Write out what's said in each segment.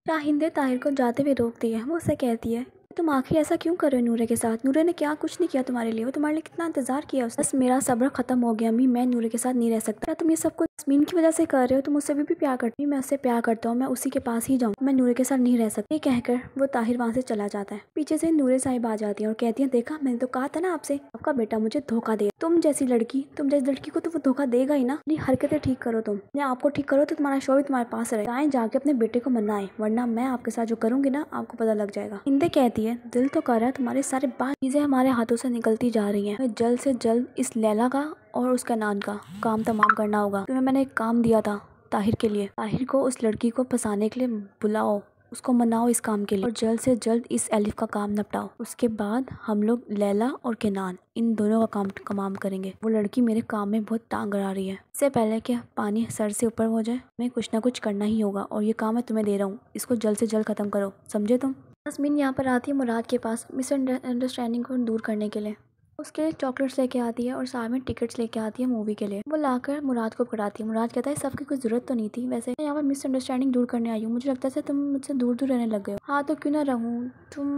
शाहिंदे ताहिर को जाते हुए रोकती है। वो उससे कहती है तुम आखिर ऐसा क्यों कर रहे हो नूरे के साथ? नूरे ने क्या कुछ नहीं किया तुम्हारे लिए, वो तुम्हारे लिए कितना इंतजार किया उसने। बस मेरा सब्र खत्म हो गया अम्मी, मैं नूरे के साथ नहीं रह सकता। क्या तुम ये सब कुछ यास्मीन की वजह से कर रहे हो? तुम उससे भी प्यार करती हो। मैं उससे प्यार करता हूँ, मैं उसी के पास ही जाऊँ, मैं नूरे के साथ नहीं रह सकती। ये कहकर वो ताहिर वहाँ से चला जाता है। पीछे से नूरे साहिब आ जाती है और कहती है देखा, मैंने तो कहा था ना आपसे, आपका बेटा मुझे धोखा दे। तुम जैसी लड़की को तो वो धोखा देगा ही ना। अपनी हरकतें ठीक करो, तुम अपने आप को ठीक करो तो तुम्हारा शोर भी तुम्हारे पास रहे। जाएं जाके अपने बेटे को मनाए, वरना मैं आपके साथ जो करूंगी ना आपको पता लग जाएगा। हिंदे कहती है दिल तो कर रहा है, तुम्हारे सारे बात चीजें हमारे हाथों से निकलती जा रही हैं। जल्द से जल्द इस लैला का और उसका नान का काम तमाम करना होगा। तुम्हें मैंने एक काम दिया था ताहिर के लिए, ताहिर को उस लड़की को फंसाने के लिए बुलाओ, उसको मनाओ इस काम के लिए और जल्द से जल्द इस एलिफ का काम निपटाओ। उसके बाद हम लोग लैला और केनान इन दोनों का काम तमाम करेंगे। वो लड़की मेरे काम में बहुत टांग अड़ा रही है। इससे पहले कि पानी सर से ऊपर हो जाए, हमें कुछ ना कुछ करना ही होगा और ये काम मैं तुम्हें दे रहा हूँ, इसको जल्द से जल्द खत्म करो, समझे तुम? यास्मीन यहाँ पर आती है मुराद के पास मिसअंडरस्टैंडिंग को दूर करने के लिए। उसके लिए चॉकलेट्स लेके आती है और साथ में टिकट्स लेके आती है मूवी के लिए। वो लाकर मुराद को पकड़ाती है। मुराद कहता है सबकी कोई जरूरत तो नहीं थी, वैसे मैं यहाँ पर मिसअंडरस्टैंडिंग दूर करने आई हूँ, मुझे लगता है तुम मुझसे दूर दूर रहने लग गए हो। हाँ तो क्यों ना रहूँ, तुम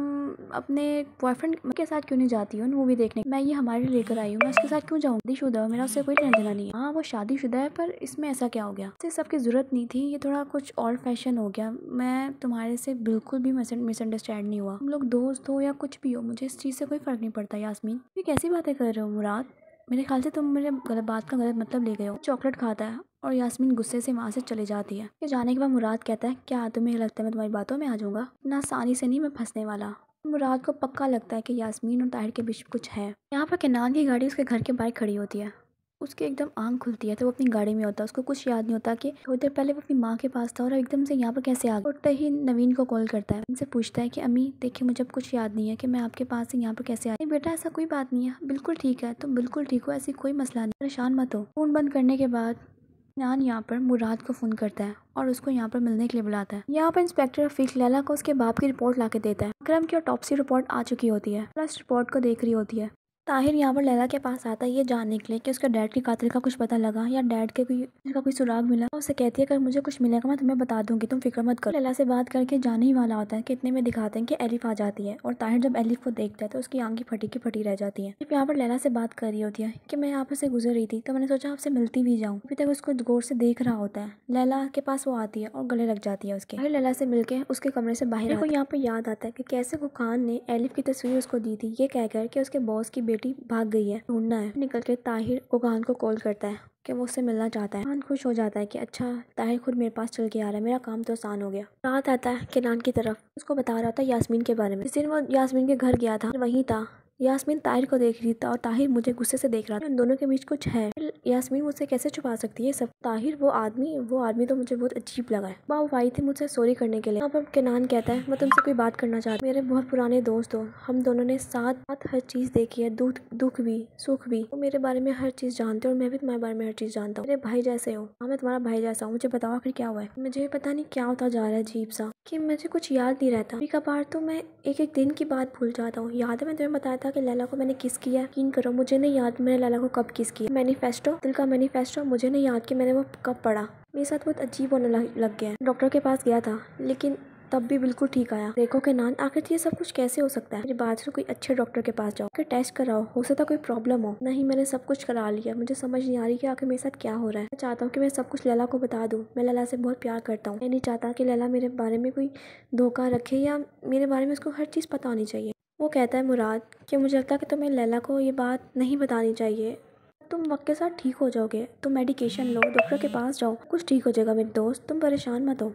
अपने बॉयफ्रेंड के साथ क्यों नहीं जाती हो मूवी देखने? मैं ये हमारे लिए लेकर आई हूँ, मैं उसके साथ क्यों जाऊँ? शादीशुदा हो, मेरा उससे कोई लेना देना नहीं है। हाँ वो शादीशुदा है, पर इसमें ऐसा क्या हो गया? इसे सबकी जरूरत नहीं थी, ये थोड़ा कुछ और फैशन हो गया। मैं तुम्हारे से बिल्कुल भी मिसअंडरस्टैंड नहीं हुआ, हम लोग दोस्त हो या कुछ भी हो, मुझे इस चीज़ से कोई फर्क नहीं पड़ता। यास्मीन ये कैसी बातें कर रहे हो मुराद? मेरे ख्याल से तुम मेरे गलत बात का गलत मतलब ले गए हो। चॉकलेट खाता है और यास्मीन गुस्से से वहाँ से चली जाती है। ये जाने के बाद मुराद कहता है क्या तुम्हें लगता है मैं तुम्हारी बातों में आ जाऊंगा? इतना आसानी से नहीं मैं फंसने वाला। मुराद को पक्का लगता है कि यास्मीन और ताहिर के बीच कुछ है। यहाँ पर केनान की गाड़ी उसके घर के बाहर खड़ी होती है। उसकी एकदम आंख खुलती है तो वो अपनी गाड़ी में होता है। उसको कुछ याद नहीं होता कि थोड़ी देर पहले वो अपनी माँ के पास था और एकदम से यहाँ पर कैसे आ गया। उठते ही नवीन को कॉल करता है, उनसे पूछता है कि अम्मी देखिए मुझे अब कुछ याद नहीं है कि मैं आपके पास से यहाँ पर कैसे आई। बेटा ऐसा कोई बात नहीं है, बिल्कुल ठीक है, तुम बिल्कुल ठीक हो, ऐसी कोई मसला नहीं, परेशान मत हो। फोन बंद करने के बाद नान यहाँ पर मुराद को फ़ोन करता है और उसको यहाँ पर मिलने के लिए बुलाता है। यहाँ पर इंस्पेक्टर रफीक लैला को उसके बाप की रिपोर्ट ला के देता है। अकरम की ऑटोप्सी रिपोर्ट आ चुकी होती है, प्लस रिपोर्ट को देख रही होती है। ताहिर यहाँ पर लैला के पास आता है ये जानने के लिए कि उसका डैड के कातिल का कुछ पता लगा या डैड के कोई सुराग मिला। उससे कहती है अगर मुझे कुछ मिलेगा मैं तुम्हें बता दूंगी, तुम फिक्र मत करो। लैला से बात करके जाने ही वाला होता है कि इतने में दिखाते हैं कि एलिफ आ जाती है और ताहिर जब एलिफ को देखता है तो उसकी आंखें फटी की फटी रह जाती है। यहाँ पर लैला से बात कर रही होती है कि मैं यहाँ पर से गुजर रही थी तो मैंने सोचा आपसे मिलती भी जाऊँ। अभी तक उसको गौर से देख रहा होता है। लैला के पास वो आती है और गले लग जाती है उसके। ताहिर लैला से मिलके उसके कमरे से बाहर को यहाँ पर याद आता है कि कैसे गुखान ने एलिफ की तस्वीर उसको दी थी, ये कहकर कि उसके बॉस की बेटी भाग गई है, ढूंढना है। निकल के ताहिर गुखान को कॉल करता है कि वो उससे मिलना चाहता है। गुखान खुश हो जाता है कि अच्छा ताहिर खुद मेरे पास चल के आ रहा है, मेरा काम तो आसान हो गया। रात आता है केनान की तरफ, उसको बता रहा था यास्मीन के बारे में। जिस दिन वो यास्मीन के घर गया था वहीं था। यास्मीन ताहिर को देख रही था और ताहिर मुझे गुस्से से देख रहा था। उन दोनों के बीच कुछ है। यास्मीन मुझसे कैसे छुपा सकती है सब? ताहिर वो आदमी तो मुझे बहुत अजीब लगा है। वो आई थी मुझसे सॉरी करने के लिए। अब केनान कहता है मैं तुमसे कोई बात करना चाहता हूँ, मेरे बहुत पुराने दोस्त हो, हम दोनों ने साथ हर चीज देखी है, दुख भी सुख भी। तुम मेरे बारे में हर चीज जानते हो और मैं भी तुम्हारे बारे में हर चीज जानता हूँ। मेरे भाई जैसे हो। हाँ मैं तुम्हारा भाई जैसा हूँ। मुझे बताओ आखिर क्या हुआ है? मुझे पता नहीं क्या होता जा रहा है अजीब सा, कि मुझे कुछ याद नहीं रहता। कभी कभार तो मैं एक एक दिन की बात भूल जाता हूँ। याद है मैं तुम्हें बताया था कि लैला को मैंने किस किया? यकीन करो मुझे नहीं याद मैंने लैला को कब किस किया। मैनिफेस्टो, दिल का मैनिफेस्टो, मुझे नहीं याद कि मैंने वो कब पढ़ा। मेरे साथ बहुत अजीब होने लग गया है। डॉक्टर के पास गया था लेकिन तब भी बिल्कुल ठीक आया। देखो केनान आखिर ये सब कुछ कैसे हो सकता है? मेरी बात सुनो, कोई अच्छे डॉक्टर के पास जाओ, टेस्ट कराओ, हो सकता कोई प्रॉब्लम हो। नहीं मैंने सब कुछ करा लिया, मुझे समझ नहीं आ रही कि आखिर मेरे साथ क्या हो रहा है। मैं चाहता हूँ कि मैं सब कुछ लैला को बता दूँ। मैं लैला से बहुत प्यार करता हूँ। मैं नहीं चाहता कि लैला मेरे बारे में कोई धोखा रखे या मेरे बारे में उसको हर चीज़ पता होनी चाहिए। वो कहता है मुराद कि मुझे लगता है कि तुम्हें लैला को ये बात नहीं बतानी चाहिए, तुम वक्त के साथ ठीक हो जाओगे। तुम मेडिकेशन लो, डॉक्टर के पास जाओ, कुछ ठीक हो जाएगा मेरे दोस्त, तुम परेशान मत हो।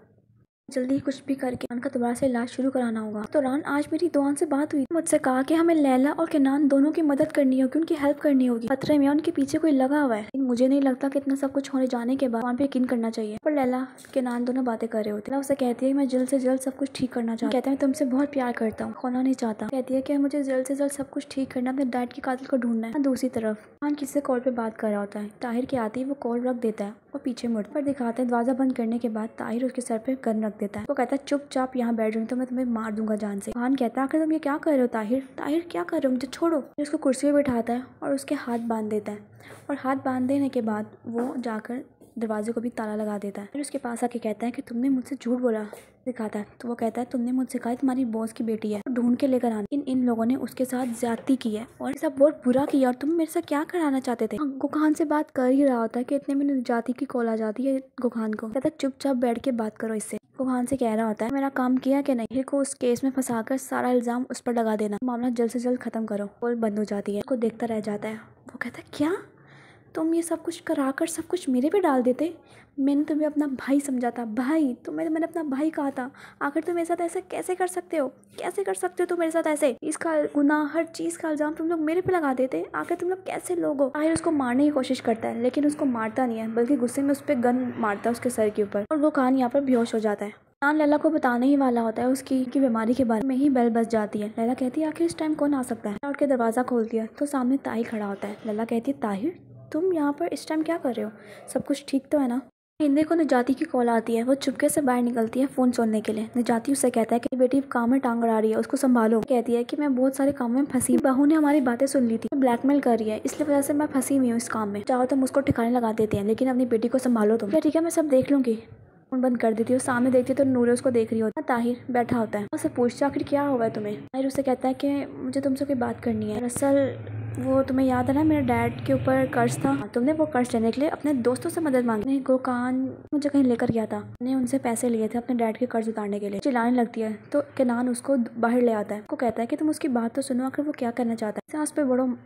जल्दी कुछ भी करके उनका दोबारा से इलाज शुरू कराना होगा। इस दौरान आज मेरी दुआन से बात हुई, मुझसे कहा कि हमें लैला और केनान दोनों की मदद करनी होगी, उनकी हेल्प करनी होगी। खतरे में उनके पीछे कोई लगा हुआ है। लेकिन मुझे नहीं लगता कि इतना सब कुछ होने जाने के बाद वहाँ पे यकीन करना चाहिए। पर लैला केनान दोनों बातें कर रहे होते हैं। उससे कहती है मैं जल्द से जल्द सब कुछ ठीक करना चाहती हूँ। कहते हैं तुमसे बहुत प्यार करता हूँ, खोना नहीं चाहता। कहती है कि मुझे जल्द से जल्द सब कुछ ठीक करना, अपने डैड के कातिल को ढूंढना है। दूसरी तरफ खान किसी से कॉल पे बात कर रहा होता है। ताहिर के आते ही वो कॉल रख देता है और पीछे मुड़ पर दिखाते हैं। दरवाजा बंद करने के बाद ताहिर उसके सर पे गन रख देता है। वो कहता है चुपचाप यहाँ बैठ जाऊँ तो मैं तुम्हें मार दूंगा जान से। खान कहता है आखिर तुम ये क्या कर रहे हो ताहिर? ताहिर क्या कर रहे हो, मुझे छोड़ो। फिर उसको कुर्सी पे बिठाता है और उसके हाथ बांध देता है और हाथ बांध देने के बाद वो जाकर दरवाजे को भी ताला लगा देता है। फिर उसके पास आके कहता है कि तुमने मुझसे झूठ बोला सिखाता है। तो वो कहता है तुमने मुझसे कहा तुम्हारी बॉस की बेटी है, तो ढूंढ के लेकर आना। इन लोगों ने उसके साथ ज्यादती की है और सब बहुत बुरा किया और तुम मेरे से क्या कराना चाहते थे। गुखान से बात कर ही रहा होता है कि इतने में निजाती की कॉल आ जाती है गुखान को। कहता है चुपचाप बैठ के बात करो इससे। गुखान से कह रहा होता है मेरा काम किया कि नहीं, को उस केस में फंसाकर सारा इल्जाम उस पर लगा देना, मामला जल्द से जल्द खत्म करो। कॉल बंद हो जाती है, उसको देखता रह जाता है। वो कहता है क्या तुम ये सब कुछ कराकर सब कुछ मेरे पे डाल देते? मैंने तुम्हें अपना भाई समझा था, भाई तुम्हें मैंने अपना भाई कहा था, आखिर तुम मेरे साथ ऐसे कैसे कर सकते हो? कैसे कर सकते हो तुम मेरे साथ ऐसे? इसका गुनाह हर चीज़ का इल्ज़ाम तुम लोग मेरे पे लगा देते, आखिर तुम लोग कैसे लोग हो? आखिर उसको मारने की कोशिश करता है लेकिन उसको मारता नहीं है, बल्कि गुस्से में उस पर गन मारता है उसके सर के ऊपर और वो कान यहाँ पर बेहोश हो जाता है। कान लैला को बताने ही वाला होता है उसकी बीमारी के बारे में ही बेल बज जाती है। लैला कहती है आखिर इस टाइम कौन आ सकता है? उठ के दरवाज़ा खोलती है तो सामने ताहिर खड़ा होता है। लैला कहती है ताहिर तुम यहाँ पर इस टाइम क्या कर रहे हो? सब कुछ ठीक तो है ना? इंद्र को निजाती की कॉल आती है। वो चुपके से बाहर निकलती है फ़ोन सुनने के लिए। निजाती उससे कहता है कि बेटी काम में टांग अड़ा रही है, उसको संभालो। कहती है कि मैं बहुत सारे काम में फंसी, बहू ने हमारी बातें सुन ली थी, ब्लैकमेल कर रही है, इसलिए वजह से मैं फंसी हुई हूँ इस काम में। चाहो तो मुझको ठिकाने लगा देते हैं लेकिन अपनी बेटी को संभालो तुम। ठीक है मैं सब देख लूँगी। फोन बंद कर देती है। सामने देखती है तो नूरे उसको देख रही होता है। ताहिर बैठा होता है, उससे पूछता आखिर क्या हुआ है तुम्हें? ताहिर उससे कहता है कि मुझे तुमसे कोई बात करनी है। दरअसल वो तुम्हें याद है ना मेरे डैड के ऊपर कर्ज था, तुमने वो कर्ज लेने के लिए अपने दोस्तों से मदद मांगी। गोकान मुझे कहीं लेकर गया था, मैंने उनसे पैसे लिए थे अपने डैड के कर्ज उतारने के लिए। चिल्लाने लगती है तो केनान उसको बाहर ले आता है। वो कहता है कि तुम उसकी बात तो सुनो, आखिर वो क्या करना चाहता है। सांस पे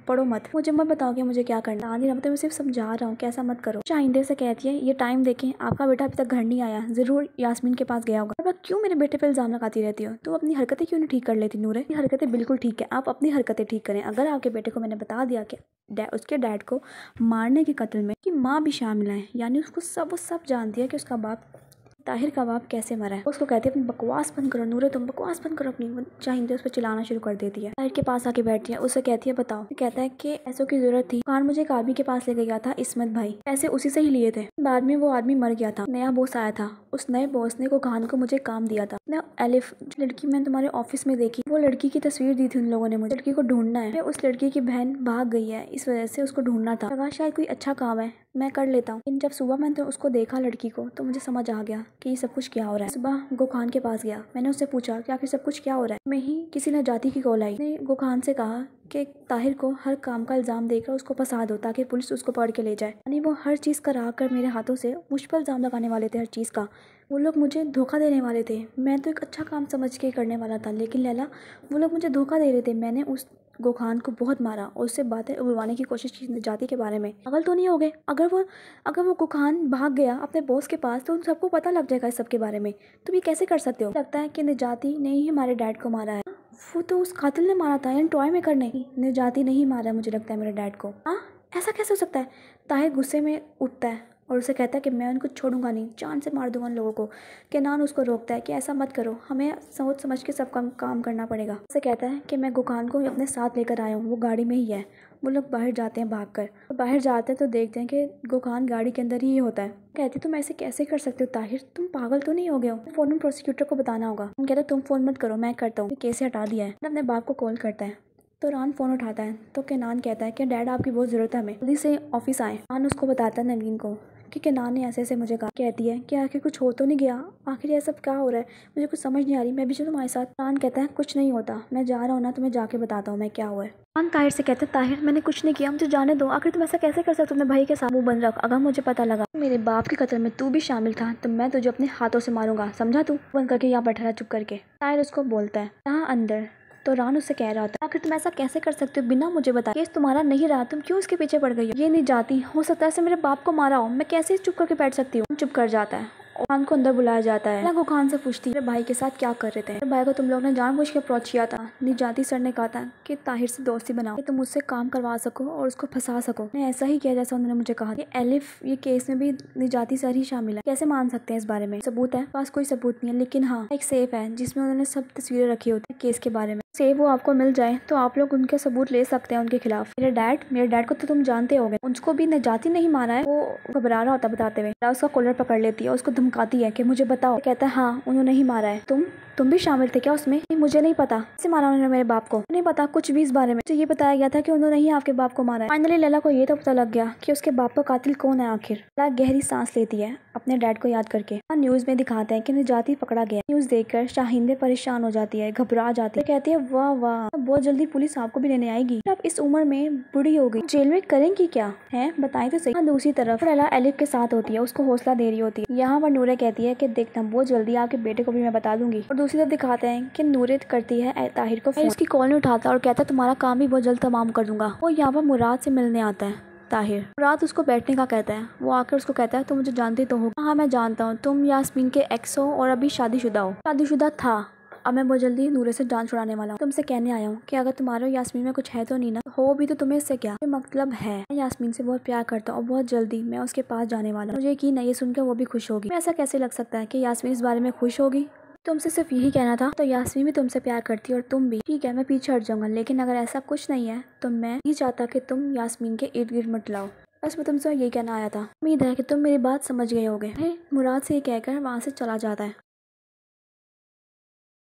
पड़ो मत, मुझे मत बताओ कि मुझे क्या करना। आंधी मैं सिर्फ समझा रहा हूँ कि ऐसा मत करो। शाहिंदे से कहती है ये टाइम देखें आपका बेटा अभी तक घर नहीं आया, जरूर यास्मीन के पास गया होगा। क्यों मेरे बेटे पे इल्जाम लगाती रहती हो? तो अपनी हरकतें क्यों नहीं ठीक कर लेती नूरे? हरकतें बिल्कुल ठीक है, आप अपनी हरकतें ठीक करें। अगर आपके बेटे को मैंने बता दिया कि उसके डैड को मारने के कत्ल में कि माँ भी शामिल है, यानी उसको वो सब जानती है कि उसका बाप ताहिर का बाप कैसे मरा है। उसको कहती है अपनी बकवास बंद करो नूरे, तुम बकवास बंद करो अपनी। शाहिंदे उस पर चिल्लाना शुरू कर देती है। ताहिर के पास आके बैठती है, उससे कहती है बताओ। कहता है कि पैसों की जरूरत थी, कान मुझे एक आदमी के पास लेके गया था इस्मत भाई, पैसे उसी से ही लिए थे। बाद में वो आदमी मर गया था, नया बॉस आया था, उस नए बॉस ने कान को मुझे काम दिया था। एलिफ लड़की मैंने तुम्हारे ऑफिस में देखी, वो लड़की की तस्वीर दी थी उन लोगों ने मुझे। लड़की को ढूंढना है, उस लड़की की बहन भाग गई है, इस वजह से उसको ढूंढना था। लगा शायद कोई अच्छा काम है मैं कर लेता हूँ। लेकिन जब सुबह मैंने उसको देखा लड़की को तो मुझे समझ आ गया कि ये सब कुछ क्या हो रहा है। सुबह गोखान के पास गया, मैंने उससे पूछा कि आखिर सब कुछ क्या हो रहा है। मैं ही किसी निजाती की कॉल आई, ने गोखान से कहा कि ताहिर को हर काम का इल्जाम देकर उसको फंसा दो ताकि पुलिस उसको पकड़ के ले जाए। यानी वो हर चीज़ करा कर मेरे हाथों से मुझ पर इल्जाम लगाने वाले थे हर चीज़ का। वो लोग मुझे धोखा देने वाले थे, मैं तो एक अच्छा काम समझ के करने वाला था, लेकिन लैला वो लोग मुझे धोखा दे रहे थे। मैंने उस गोखान को बहुत मारा और उससे बातें उड़वाने की कोशिश की निजाती के बारे में। पागल तो नहीं हो गए? अगर वो गोखान भाग गया अपने बॉस के पास तो उन सबको पता लग जाएगा इस सब के बारे में। तुम ये कैसे कर सकते हो? लगता है कि निजाती ने ही हमारे डैड को मारा है। वो तो उस कातिल ने मारा था, यानी टॉय मेकर नहीं, निजाती ने ही मारा है मुझे लगता है मेरे डैड को। हाँ ऐसा कैसे हो सकता है? ताहिर गुस्से में उठता है और उसे कहता है कि मैं उनको छोड़ूंगा नहीं, जान से मार दूंगा उन लोगों को। केनान उसको रोकता है कि ऐसा मत करो, हमें सोच समझ के सब काम करना पड़ेगा। उसे कहता है कि मैं गोखान को अपने साथ लेकर आया हूँ, वो गाड़ी में ही है। वो लोग बाहर जाते हैं भागकर, तो बाहर जाते हैं तो देखते हैं कि गोखान गाड़ी के अंदर ही होता है। कहती तुम ऐसे कैसे कर सकते हो ताहिर, तुम पागल तो नहीं हो गए हो? फ़ोन में प्रोसिक्यूटर को बताना होगा। हम कहते तुम फ़ोन मत करो, मैं करता हूँ, केस हटा दिया है। अपने बाप को कॉल करता है तो रान फ़ोन उठाता है तो केनान कहता है कि डैड आपकी बहुत ज़रूरत है, हमें जल्दी से ऑफिस आए। रान उसको बताता है नवीन को कि केनान ने ऐसे मुझे कहा। कहती है कि आखिर कुछ हो तो नहीं गया, आखिर ये सब क्या हो रहा है, मुझे कुछ समझ नहीं आ रही, मैं भी चलूँ तुम्हारे साथ। रान कहता है कुछ नहीं होता, मैं जा रहा हूँ ना, तुम्हें जाके बताता हूँ मैं क्या हुआ है। रान ताहिर से कहते हैं ताहिर मैंने कुछ नहीं किया, मुझे जाने दो। आखिर तुम ऐसा कैसे कर सकते हो? तुमने भाई के साथ मुंह बंद रख, अगर मुझे पता लगा मेरे बाप के कत्ल में तू भी शामिल था तो मैं तुझे अपने हाथों से मारूंगा, समझा? तू बंद करके यहाँ बैठा रहा चुप करके। ताहिर उसको बोलता है यहाँ अंदर। तो रान उससे कह रहा था आखिर तुम ऐसा कैसे कर सकते हो बिना मुझे बताए? केस तुम्हारा नहीं रहा, तुम क्यों उसके पीछे पड़ गई हो? ये नहीं जाती, हो सकता है मेरे बाप को मारा हो, मैं कैसे चुप करके बैठ सकती हूँ? चुप कर जाता है। खान को अंदर बुलाया जाता है। गोखान से पूछती है भाई के साथ क्या कर रहे थे? मेरे भाई को तुम लोग ने जानबूझ के अप्रोच किया था। निजाती सर ने कहा था कि ताहिर से दोस्ती बनाओ कि तुम उससे काम करवा सको और उसको फंसा सको। मैं ऐसा ही किया जैसा उन्होंने मुझे कहा। ये एलिफ ये केस में भी निजाती सर ही शामिल है। कैसे मान सकते हैं इस बारे में? सबूत है? पास कोई सबूत नहीं है, लेकिन हाँ एक सेफ है जिसमें उन्होंने सब तस्वीरें रखी होती है केस के बारे में। सेफ वो आपको मिल जाए तो आप लोग उनके सबूत ले सकते हैं उनके खिलाफ। मेरे डैड को तो तुम जानते होगे, उसको भी निजाती नहीं मारा है। वो घबरा रहा होता बताते हुए, उसका कॉलर पकड़ लेती है, उसको धमकाती है कि मुझे बताओ। कहता है हाँ उन्होंने ही मारा है, तुम तुम भी शामिल थे क्या उसमें? मुझे नहीं पता। कैसे मारा उन्होंने मेरे बाप को? नहीं पता कुछ भी इस बारे में। तो ये बताया गया था कि उन्होंने ही आपके बाप को मारा है। फाइनली लैला को ये तो पता लग गया कि उसके बाप का कातिल कौन है आखिर। लैला गहरी सांस लेती है अपने डैड को याद करके। न्यूज में दिखाते हैं कि निजाती पकड़ा गया। न्यूज देखकर शाहिंदे परेशान हो जाती है, घबरा जाती है, कहती है वाह वाह बहुत जल्दी पुलिस आपको भी लेने आएगी। आप इस उम्र में बूढ़ी हो गई, जेल में करेंगी क्या है बताएं तो सही। दूसरी तरफ लैला एलिफ के साथ होती है, उसको हौसला दे रही होती है। यहाँ पर नूरे कहती है कि देखना बहुत जल्दी आपके बेटे को भी मैं बता दूंगी। और दूसरी तरफ दिखाते हैं कि नूरे करती है ताहिर को फोन। उसकी कॉल नहीं उठाता और कहता है तुम्हारा काम भी बहुत जल्द तमाम कर दूंगा। वो यहाँ पर मुराद से मिलने आता है ताहिर। मुराद उसको बैठने का कहता है। वो आकर उसको कहता है तुम मुझे जानती तो हो? हाँ मैं जानता हूँ, तुम यास्मीन के एक्स हो और अभी शादीशुदा हो। शादीशुदा था, अब मैं बहुत जल्दी नूरे से जान छुड़ाने वाला हूँ। तुमसे कहने आया हूँ कि अगर तुम्हारे यास्मीन में कुछ है तो नहीं ना, हो भी तो तुम्हें इससे क्या मतलब है। मैं यास्मीन से बहुत प्यार करता हूँ और बहुत जल्दी मैं उसके पास जाने वाला हूँ। मुझे यकीन है ये सुनकर वो भी खुश होगी। ऐसा कैसे लग सकता है कि यास्मीन इस बारे में खुश होगी? तुमसे सिर्फ यही कहना था। तो यास्मीन भी तुमसे प्यार करती है और तुम भी। ठीक है मैं पीछे हट जाऊंगा, लेकिन अगर ऐसा कुछ नहीं है तो मैं नहीं चाहता कि तुम यास्मीन के इर्द गिर्द मत लाओ। बस मैं तुमसे यही कहना आया था। उम्मीद है कि तुम मेरी बात समझ गए होगे। मुराद से ये कहकर वहाँ से चला जाता है।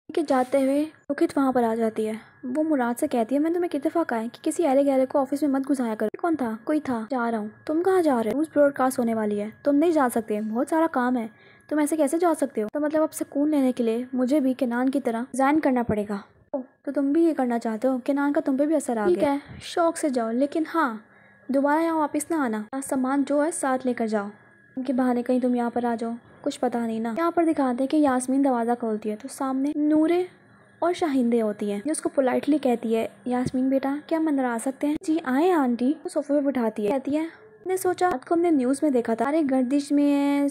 के जाते हुए रोहित वहाँ पर आ जाती है। वो मुराद से कहती है मैंने तुम्हें कितने दफा कहा है कि किसी अहले गहरे को ऑफिस में मत घुसाया करो। कौन था? कोई था। जा रहा हूँ। तुम कहाँ जा रहे हो? न्यूज़ ब्रॉडकास्ट होने वाली है, तुम नहीं जा सकते, बहुत सारा काम है। तुम ऐसे कैसे जा सकते हो? तो मतलब अब सुकून लेने के लिए मुझे भी केनान की तरह रिजाइन करना पड़ेगा। तो तुम भी ये करना चाहते हो? केनान का तुम पे भी असर आ गया। ठीक है शौक से जाओ, लेकिन हाँ दोबारा यहाँ वापस ना आना। सामान जो है साथ लेकर जाओ, उनके बहाने कहीं तुम यहाँ पर आ जाओ, कुछ पता नहीं ना। यहाँ पर दिखाते हैं कि यास्मीन दरवाज़ा खोलती है तो सामने नूरे और शाहिंदे होती है, जो उसको पोलाइटली कहती है यास्मीन बेटा क्या हम अंदर आ सकते हैं? जी आए आंटी। वो सोफे पे बिठाती है, कहती है मैंने सोचा रात को हमने न्यूज़ में देखा था, अरे गर्दिश में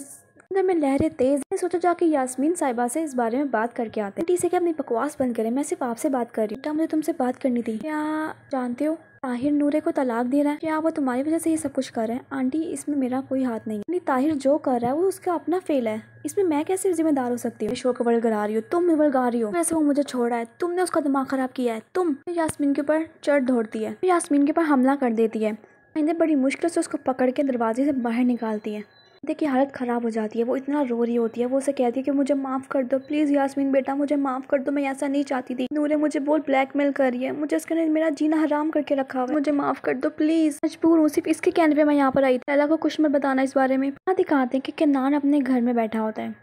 अंदर में लहरें तेज। मैंने सोचा जाके यास्मीन साहिबा से इस बारे में बात करके आते हैं। आंटी से क्या अपनी बकवास बंद करें, मैं सिर्फ आपसे बात कर रही हूँ। बेटा मुझे तुमसे बात करनी थी। क्या जानते हो ताहिर नूरे को तलाक दे रहा है? क्या वो तुम्हारी वजह से ये सब कुछ कर रहे हैं? आंटी इसमें मेरा कोई हाथ नहीं है। ताहिर जो कर रहा है वो उसका अपना फेल है, इसमें मैं कैसे जिम्मेदार हो सकती हूँ? शो को वलगा रही हो तुम, भी वलगा रही हो। वैसे वो मुझे छोड़ रहा है, तुमने उसका दिमाग खराब किया है। तुम यास्मीन के ऊपर चढ़ दौड़ती है, यास्मीन के ऊपर हमला कर देती है। मैंने बड़ी मुश्किल से उसको पकड़ के दरवाजे से बाहर निकालती है। देखिए हालत ख़राब हो जाती है, वो इतना रो रही होती है। वो उसे कहती है कि मुझे माफ़ कर दो प्लीज़ यास्मीन बेटा, मुझे माफ़ कर दो, मैं ऐसा नहीं चाहती थी। नूरे मुझे बहुत ब्लैकमेल कर रही है, मुझे इसके मेरा जीना हराम करके रखा हुआ है, मुझे माफ़ कर दो प्लीज़, मजबूर हूँ, सिर्फ इसके कहने पे मैं यहाँ पर आई थी। लैला को कुछ मत बताना इस बारे में। दिखाते हैं कि केनान अपने घर में बैठा होता है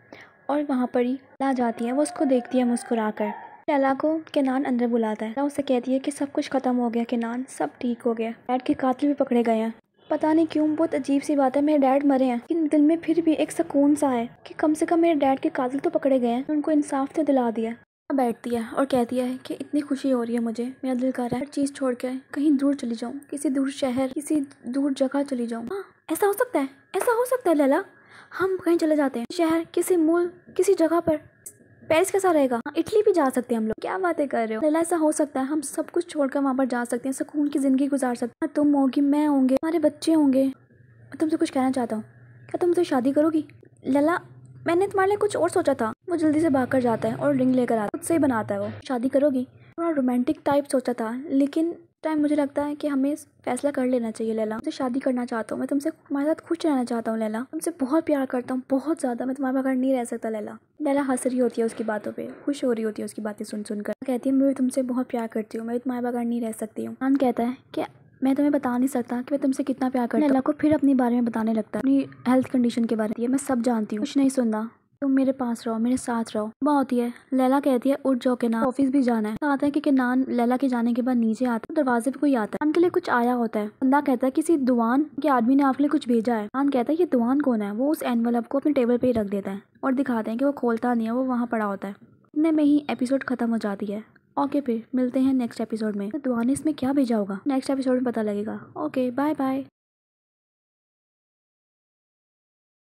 और वहाँ पर ही ला जाती है। वो उसको देखती है मुस्कुरा कर। लैला को केनान अंदर बुलाता है, उसे कहती है कि सब कुछ खत्म हो गया केनान, सब ठीक हो गया, डैड के कातिल भी पकड़े गए हैं। पता नहीं क्यों बहुत अजीब सी बात है, मेरे डैड मरे हैं लेकिन दिल में फिर भी एक सुकून सा है कि कम से कम मेरे डैड के कातिल तो पकड़े गए हैं, उनको इंसाफ तो दिला दिया। बैठती है और कहती है कि इतनी खुशी हो रही है मुझे, मेरा दिल कर रहा है हर चीज़ छोड़ के कहीं दूर चली जाऊँ, किसी दूर शहर, किसी दूर जगह चली जाऊँ। हाँ ऐसा हो सकता है, ऐसा हो सकता है लैला, हम कहीं चले जाते हैं, शहर, किसी मुल्क, किसी जगह पर। पेरिस कैसा रहेगा? इटली भी जा सकते हैं हम लोग। क्या बातें कर रहे हो लैला? ऐसा हो सकता है, हम सब कुछ छोड़कर वहाँ पर जा सकते हैं, सुकून की जिंदगी गुजार सकते हैं। तुम होगी, मैं होंगे, हमारे बच्चे होंगे। मैं तुमसे कुछ कहना चाहता हूँ, क्या तुम मुझसे शादी करोगी? लैला मैंने तुम्हारे लिए कुछ और सोचा था। वो जल्दी से भाग कर जाता है और रिंग लेकर आता है, खुद से ही बनाता है। वो शादी करोगी? थोड़ा रोमांटिक टाइप सोचा था, लेकिन टाइम मुझे लगता है कि हमें फैसला कर लेना चाहिए। लैला मुझे शादी करना चाहता हूँ, मैं तुमसे तुम्हारे साथ खुश रहना चाहता हूँ। लैला तुमसे बहुत प्यार करता हूँ, बहुत ज़्यादा, मैं तुम्हारे बगैर नहीं रह सकता। लैला लैला हंस रही होती है उसकी बातों पे, खुश हो रही होती है उसकी बातें सुन सुनकर। कहती है मैं तुमसे बहुत प्यार करती हूँ, मैं तुम्हारे बगैर नहीं रह सकती हूँ। खान कहता है कि मैं तुम्हें बता नहीं सकता कि मैं तुमसे कितना प्यार करता हूँ। लैला को फिर अपने बारे में बताने लगता है, अपनी हेल्थ कंडीशन के बारे में। मैं सब जानती हूँ, कुछ नहीं सुनना, तुम मेरे पास रहो, मेरे साथ रहो। सुबह होती है, लैला कहती है उठ जाओ केनान, ऑफिस भी जाना है। आता है कि केनान लैला के जाने के बाद नीचे आता है, दरवाजे पे कोई आता है, केनान के लिए कुछ आया होता है। बंदा कहता है किसी दुआन के आदमी ने आपके लिए कुछ भेजा है। केनान कहता है ये दुआन कौन है? वो उस एनवलप को अपने टेबल पे ही रख देता है और दिखाते हैं कि वो खोलता नहीं है, वो वहाँ पड़ा होता है। इतने में ही एपिसोड खत्म हो जाती है। ओके फिर मिलते हैं नेक्स्ट एपिसोड में। दुआन ने इसमें क्या भेजा होगा नेक्स्ट एपिसोड में पता लगेगा। Okay bye bye.